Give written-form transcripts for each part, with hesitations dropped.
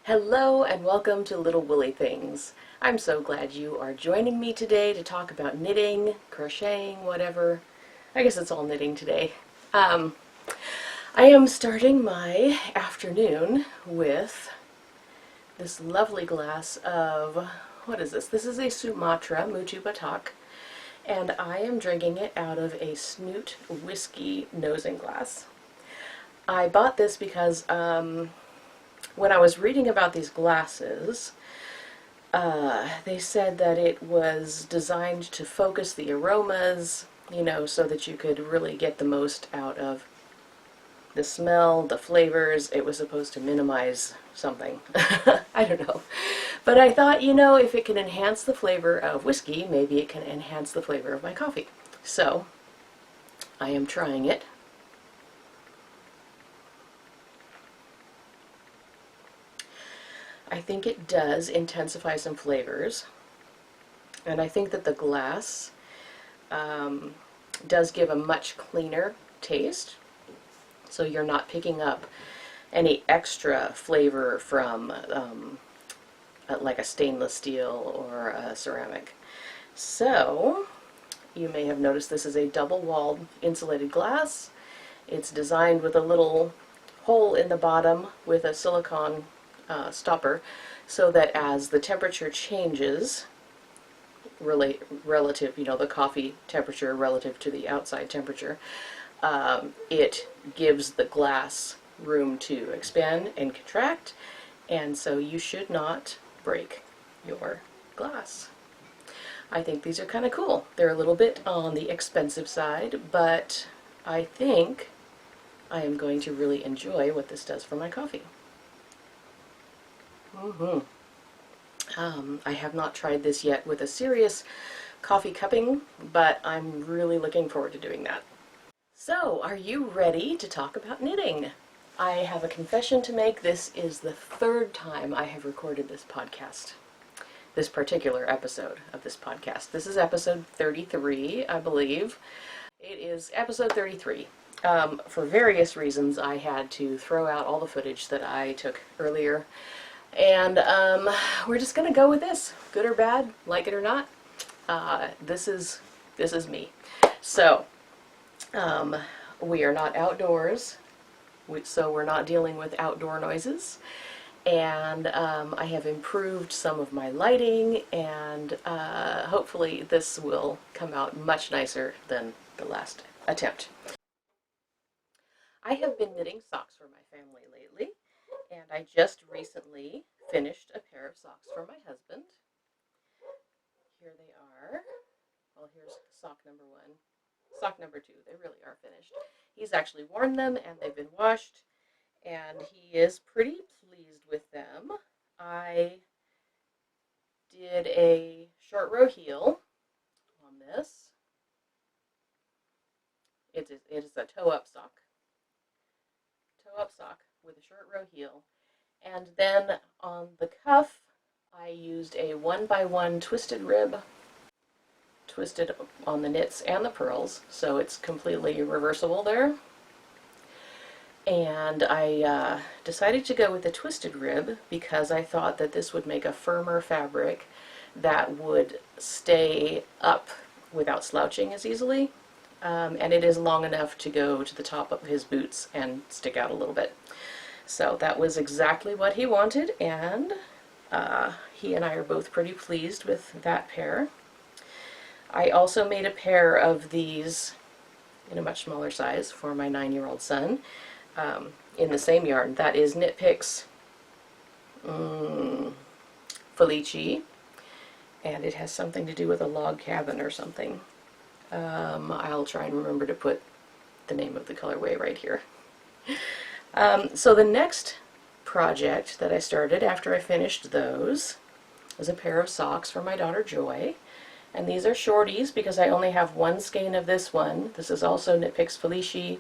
Hello and welcome to Little Woolly Things. I'm so glad you are joining me today to talk about knitting, crocheting, whatever. I guess it's all knitting today. I am starting my afternoon with this lovely glass of, what is this? This is a Sumatra Mutu Batak, and I am drinking it out of a Snoot whiskey nosing glass. I bought this because when I was reading about these glasses, they said that it was designed to focus the aromas, so that you could really get the most out of the smell, the flavors. It was supposed to minimize something. I don't know. But I thought, if it can enhance the flavor of whiskey, maybe it can enhance the flavor of my coffee. So, I am trying it. I think it does intensify some flavors, and I think that the glass does give a much cleaner taste, so you're not picking up any extra flavor from like a stainless steel or a ceramic. So you may have noticed this is a double-walled insulated glass. It's designed with a little hole in the bottom with a silicone stopper, so that as the temperature changes, relative, the coffee temperature relative to the outside temperature, it gives the glass room to expand and contract, and so you should not break your glass. I think these are kind of cool. They're a little bit on the expensive side, but I think I am going to really enjoy what this does for my coffee. I have not tried this yet with a serious coffee cupping, but I'm really looking forward to doing that. So, are you ready to talk about knitting? I have a confession to make. This is the third time I have recorded this podcast, this particular episode of this podcast. This is episode 33, I believe. It is episode 33. For various reasons, I had to throw out all the footage that I took earlier. And we're just gonna go with this, good or bad, like it or not. This is me. So we are not outdoors, so we're not dealing with outdoor noises. And I have improved some of my lighting, and hopefully this will come out much nicer than the last attempt. I have been knitting socks for my family lately. And I just recently finished a pair of socks for my husband. Here they are. Well, here's sock number 1. Sock number 2. They really are finished. He's actually worn them and they've been washed, and he is pretty pleased with them. I did a short row heel on this. It is a toe-up sock. Toe-up sock with a short row heel, and then on the cuff I used a 1x1 twisted rib, twisted on the knits and the purls, so it's completely reversible there. And I decided to go with the twisted rib because I thought that this would make a firmer fabric that would stay up without slouching as easily, and it is long enough to go to the top of his boots and stick out a little bit. So that was exactly what he wanted, and he and I are both pretty pleased with that pair. I also made a pair of these in a much smaller size for my 9-year-old son in the same yarn. That is Knit Picks Felici, and it has something to do with a log cabin or something. I'll try and remember to put the name of the colorway right here. So the next project that I started after I finished those was a pair of socks for my daughter Joy. And these are shorties because I only have one skein of this one. This is also Knit Picks Felici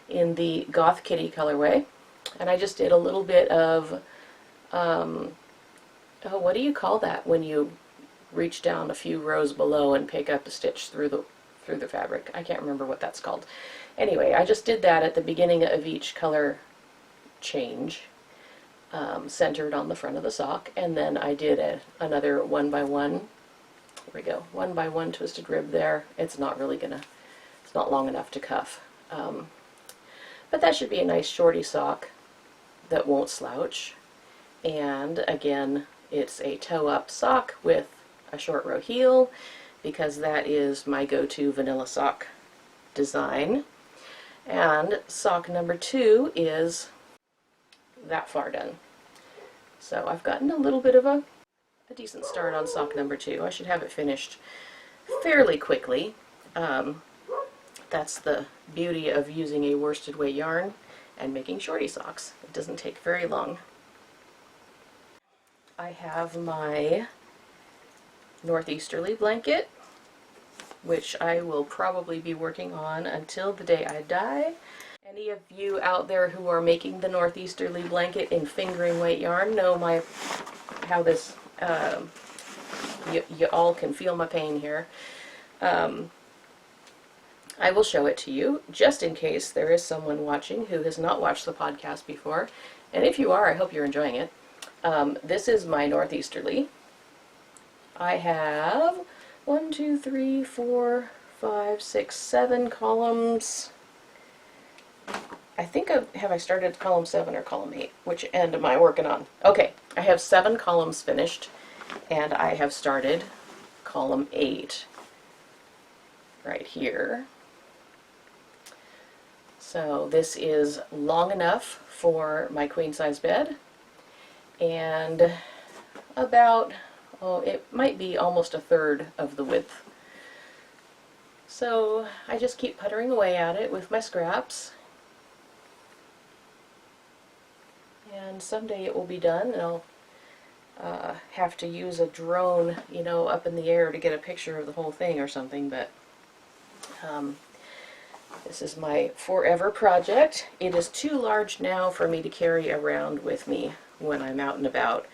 in the Goth Kitty colorway. And I just did a little bit of, what do you call that when you reach down a few rows below and pick up a stitch through the fabric? I can't remember what that's called. Anyway, I just did that at the beginning of each color change, centered on the front of the sock, and then I did another 1x1. Here we go, 1x1 twisted rib there. It's not long enough to cuff. But that should be a nice shorty sock that won't slouch. And again, it's a toe-up sock with a short row heel, because that is my go-to vanilla sock design. And sock number 2 is that far done. So I've gotten a little bit of a decent start on sock number 2. I should have it finished fairly quickly. That's the beauty of using a worsted weight yarn and making shorty socks. It doesn't take very long. I have my Northeasterly Blanket, which I will probably be working on until the day I die. Any of you out there who are making the Northeasterly Blanket in fingering weight yarn know how this, you all can feel my pain here. I will show it to you, just in case there is someone watching who has not watched the podcast before. And if you are, I hope you're enjoying it. This is my Northeasterly. I have 1, 2, 3, 4, 5, 6, 7 columns. I think have I started column 7 or column 8? Which end am I working on? Okay, I have 7 columns finished, and I have started column 8 right here. So this is long enough for my queen size bed, and about, it might be almost 1/3 of the width. So I just keep puttering away at it with my scraps, and someday it will be done, and I'll have to use a drone, up in the air to get a picture of the whole thing or something, but this is my forever project. It is too large now for me to carry around with me when I'm out and about.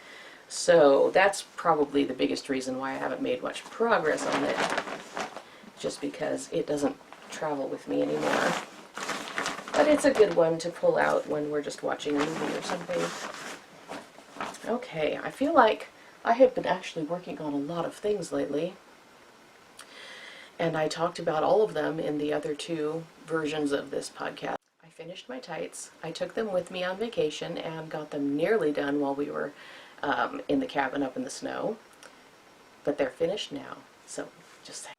So that's probably the biggest reason why I haven't made much progress on it, just because it doesn't travel with me anymore. But it's a good one to pull out when we're just watching a movie or something. Okay, I feel like I have been actually working on a lot of things lately, and I talked about all of them in the other 2 versions of this podcast. I finished my tights. I took them with me on vacation and got them nearly done while we were in the cabin up in the snow. But they're finished now, so just saying.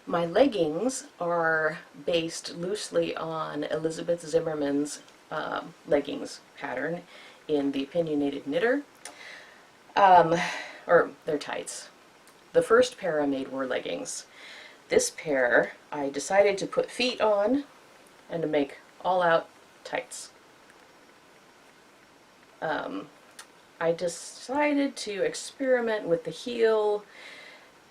My leggings are based loosely on Elizabeth Zimmerman's leggings pattern in the Opinionated Knitter, or they're tights. The first pair I made were leggings. This pair I decided to put feet on and to make all-out tights. I decided to experiment with the heel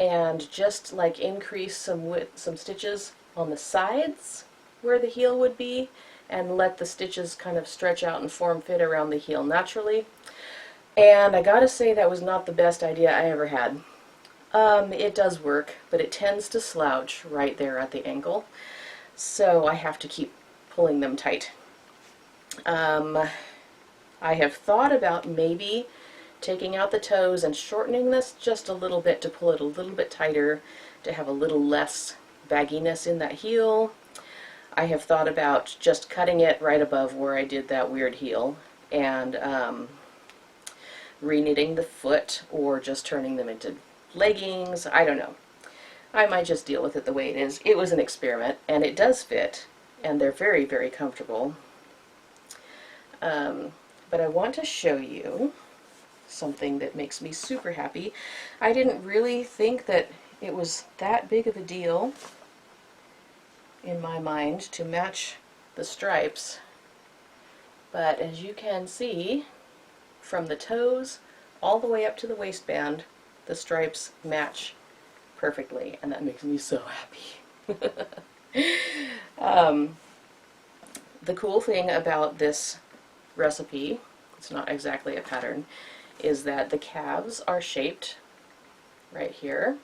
and just like increase some stitches on the sides where the heel would be, and let the stitches kind of stretch out and form fit around the heel naturally. And I gotta say, that was not the best idea I ever had. It does work, but it tends to slouch right there at the ankle, so I have to keep pulling them tight. I have thought about maybe taking out the toes and shortening this just a little bit to pull it a little bit tighter, to have a little less bagginess in that heel. I have thought about just cutting it right above where I did that weird heel and re-knitting the foot, or just turning them into leggings. I don't know. I might just deal with it the way it is. It was an experiment, and it does fit, and they're very, very comfortable. But I want to show you something that makes me super happy. I didn't really think that it was that big of a deal in my mind to match the stripes, but as you can see, from the toes all the way up to the waistband, the stripes match perfectly, and that makes me so happy. The cool thing about this recipe, it's not exactly a pattern, is that the calves are shaped right here,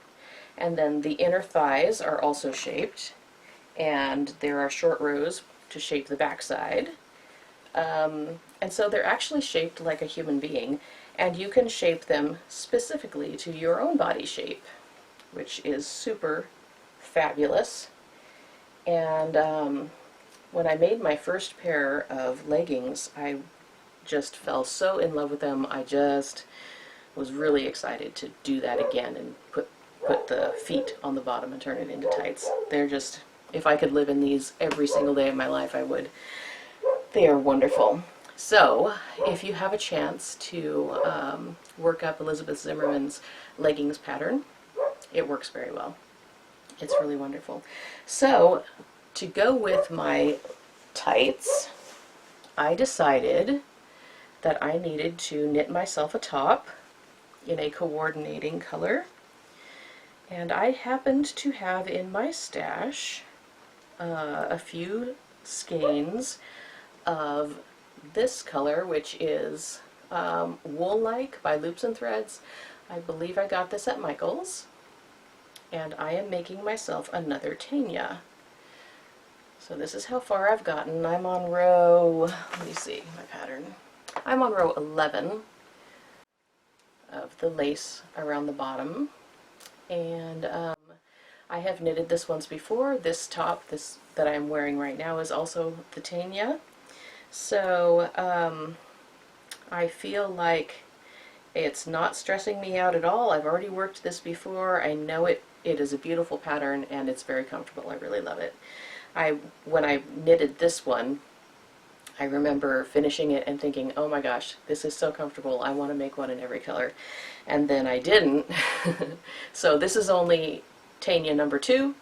and then the inner thighs are also shaped, and there are short rows to shape the backside. And so they're actually shaped like a human being, and you can shape them specifically to your own body shape, which is super fabulous. And when I made my first pair of leggings, I just fell so in love with them. I just was really excited to do that again and put the feet on the bottom and turn it into tights. They're just, if I could live in these every single day of my life, I would. They are wonderful. So, if you have a chance to work up Elizabeth Zimmerman's leggings pattern, it works very well. It's really wonderful. So, to go with my tights, I decided that I needed to knit myself a top in a coordinating color. And I happened to have in my stash a few skeins of this color, which is Woolike by Loops and Threads. I believe I got this at Michael's. And I am making myself another Tegna. So this is how far I've gotten. I'm on row, let me see my pattern. I'm on row 11 of the lace around the bottom. And I have knitted this once before. This top, this that I'm wearing right now, is also the Tegna. So I feel like it's not stressing me out at all. I've already worked this before. I know it is a beautiful pattern and it's very comfortable. I really love it. When I knitted this one, I remember finishing it and thinking, oh my gosh, this is so comfortable. I want to make one in every color. And then I didn't. So this is only Tegna number 2,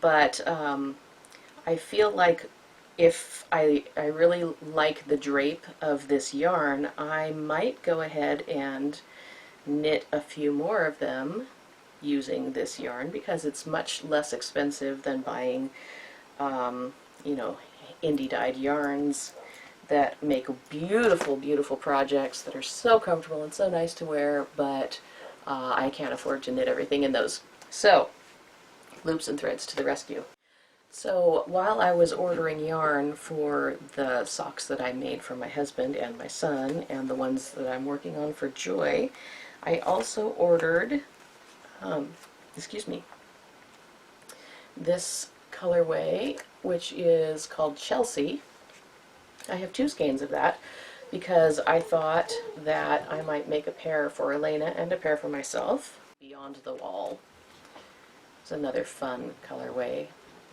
but I feel like if I really like the drape of this yarn, I might go ahead and knit a few more of them using this yarn, because it's much less expensive than buying, you know, indie dyed yarns that make beautiful, beautiful projects that are so comfortable and so nice to wear, but I can't afford to knit everything in those. So, Loops and Threads to the rescue. So while I was ordering yarn for the socks that I made for my husband and my son, and the ones that I'm working on for Joy, I also ordered, this colorway, which is called Chelsea. I have 2 skeins of that because I thought that I might make a pair for Elena and a pair for myself. Beyond the Wall. It's another fun colorway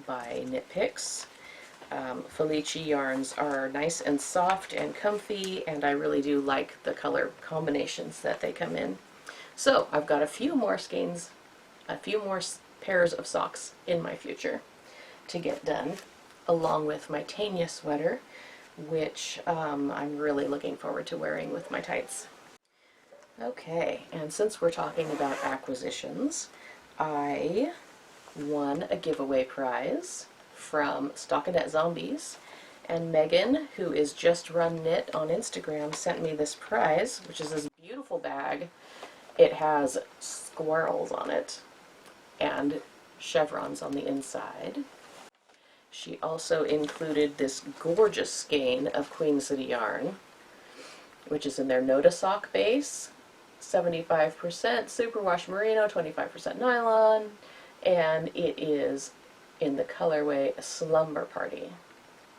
by Knit Picks. Felici yarns are nice and soft and comfy, and I really do like the color combinations that they come in. So I've got a few more skeins, a few more pairs of socks in my future to get done, along with my Tegna sweater, which I'm really looking forward to wearing with my tights. Okay, and since we're talking about acquisitions, I won a giveaway prize from Stockinette Zombies, and Megan, who is Just Run Knit on Instagram, sent me this prize, which is this beautiful bag. It has squirrels on it and chevrons on the inside. She also included this gorgeous skein of Queen City yarn, which is in their Noda sock base, 75% superwash merino, 25% nylon, and it is in the colorway Slumber Party.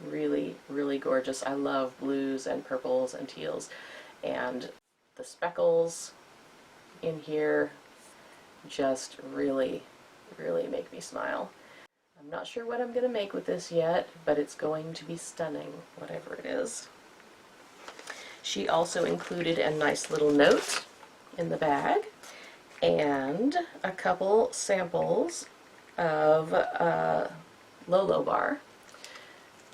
Really, really gorgeous. I love blues and purples and teals, and the speckles in here just really, really make me smile. I'm not sure what I'm going to make with this yet, but it's going to be stunning, whatever it is. She also included a nice little note in the bag, and a couple samples of Lolo Bar.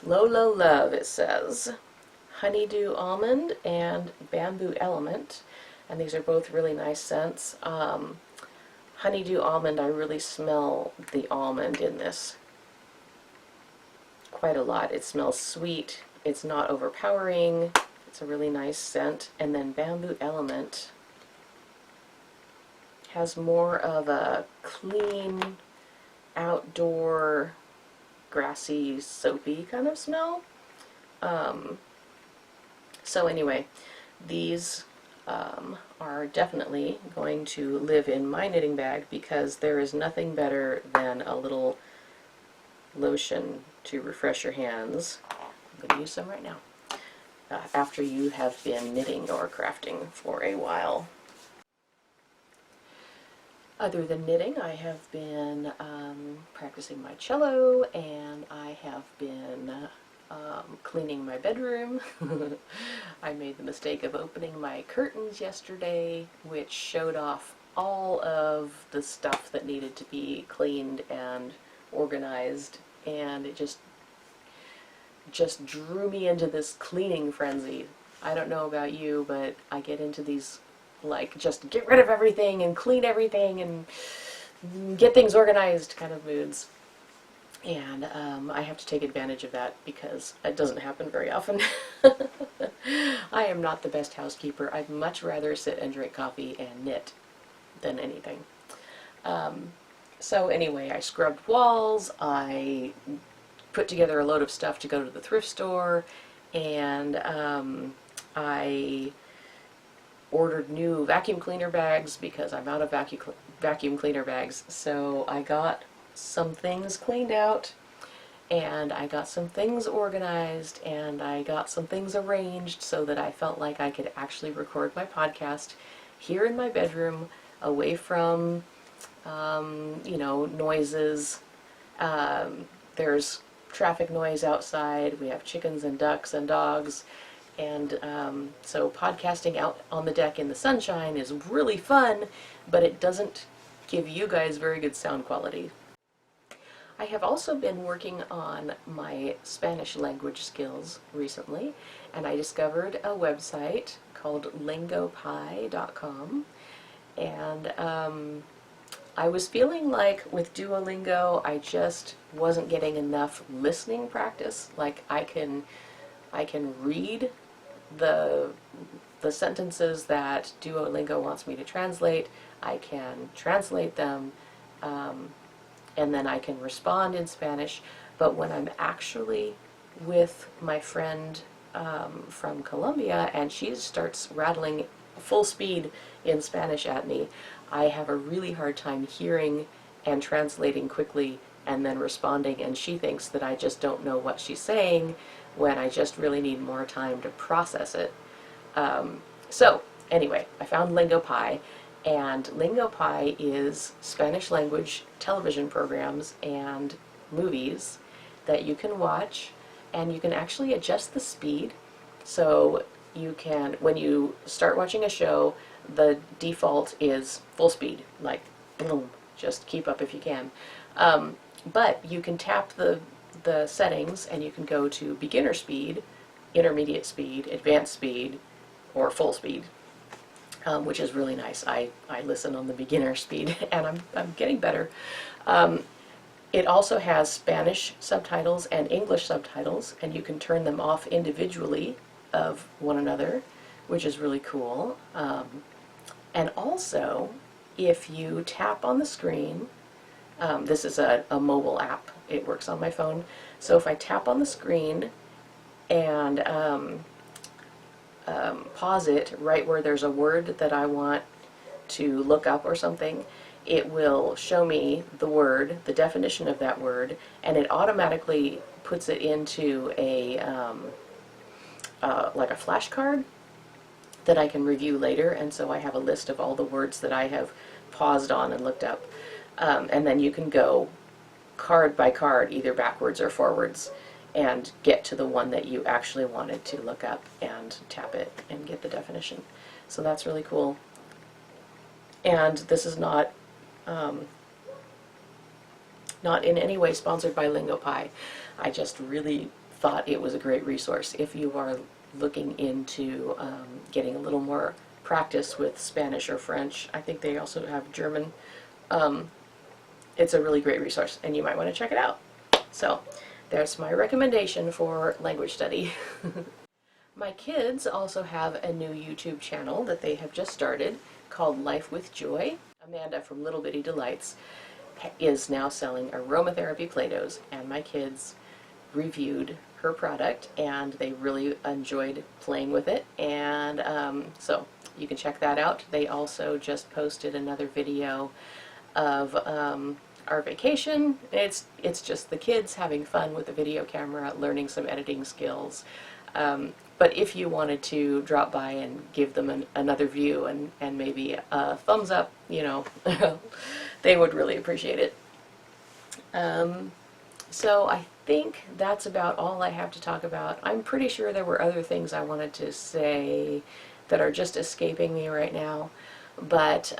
Lolo Love, it says. Honeydew Almond and Bamboo Element, and these are both really nice scents. Honeydew Almond, I really smell the almond in this quite a lot. It smells sweet, it's not overpowering, it's a really nice scent. And then Bamboo Element has more of a clean, outdoor, grassy, soapy kind of smell. So anyway, these are definitely going to live in my knitting bag because there is nothing better than a little lotion to refresh your hands. I'm going to use some right now. After you have been knitting or crafting for a while. Other than knitting, I have been practicing my cello, and I have been cleaning my bedroom. I made the mistake of opening my curtains yesterday, which showed off all of the stuff that needed to be cleaned and organized, and it just drew me into this cleaning frenzy. I don't know about you, but I get into these, like, just get rid of everything and clean everything and get things organized kind of moods. And I have to take advantage of that because it doesn't happen very often. I am not the best housekeeper. I'd much rather sit and drink coffee and knit than anything. So anyway, I scrubbed walls, I put together a load of stuff to go to the thrift store, and I ordered new vacuum cleaner bags because I'm out of vacuum cleaner bags. So I got some things cleaned out, and I got some things organized, and I got some things arranged so that I felt like I could actually record my podcast here in my bedroom, away from you know, noises. There's traffic noise outside, we have chickens and ducks and dogs, and so podcasting out on the deck in the sunshine is really fun, but it doesn't give you guys very good sound quality. I have also been working on my Spanish language skills recently, and I discovered a website called lingopie.com, and I was feeling like with Duolingo I just wasn't getting enough listening practice. Like I can read the sentences that Duolingo wants me to translate, I can translate them, and then I can respond in Spanish, but when I'm actually with my friend from Colombia and she starts rattling full speed in Spanish at me, I have a really hard time hearing and translating quickly and then responding, and she thinks that I just don't know what she's saying when I just really need more time to process it. So anyway, I found Lingopie, and Lingopie is Spanish language television programs and movies that you can watch, and you can actually adjust the speed. So you can, when you start watching a show, the default is full speed, like boom, just keep up if you can. But you can tap the settings and you can go to beginner speed, intermediate speed, advanced speed, or full speed, which is really nice. I listen on the beginner speed and I'm getting better. It also has Spanish subtitles and English subtitles, and you can turn them off individually of one another, which is really cool. And also, if you tap on the screen, this is a mobile app, it works on my phone, so if I tap on the screen and pause it right where there's a word that I want to look up or something, it will show me the word, the definition of that word, and it automatically puts it into a like a flashcard that I can review later, and so I have a list of all the words that I have paused on and looked up. And then you can go card by card, either backwards or forwards, and get to the one that you actually wanted to look up and tap it and get the definition. So that's really cool. And this is not in any way sponsored by Lingopie. I just really thought it was a great resource if you are looking into getting a little more practice with Spanish or French. I think they also have German. It's a really great resource, and you might want to check it out. So there's my recommendation for language study. My kids also have a new YouTube channel that they have just started called Life with Joy. Amanda from Little Bitty Delights is now selling aromatherapy Play-Dohs, and my kids reviewed her product, and they really enjoyed playing with it, and so you can check that out. They also just posted another video of our vacation. It's just the kids having fun with the video camera, learning some editing skills. But if you wanted to drop by and give them another view and maybe a thumbs up, you know, they would really appreciate it. So I think that's about all I have to talk about. I'm pretty sure there were other things I wanted to say that are just escaping me right now, but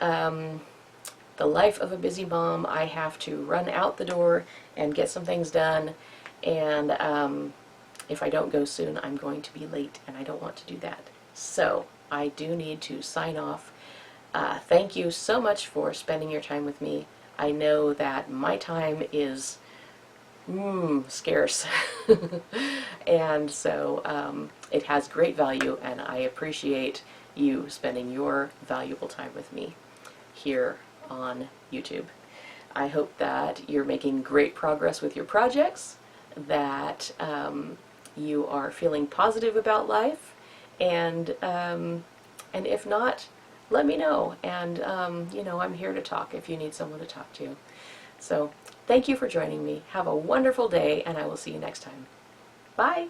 the life of a busy mom, I have to run out the door and get some things done, and if I don't go soon, I'm going to be late, and I don't want to do that. So I do need to sign off. Thank you so much for spending your time with me. I know that my time is scarce, and so it has great value, and I appreciate you spending your valuable time with me here on YouTube. I hope that you're making great progress with your projects, that you are feeling positive about life, and if not, let me know, and you know, I'm here to talk if you need someone to talk to. So thank you for joining me. Have a wonderful day, and I will see you next time. Bye!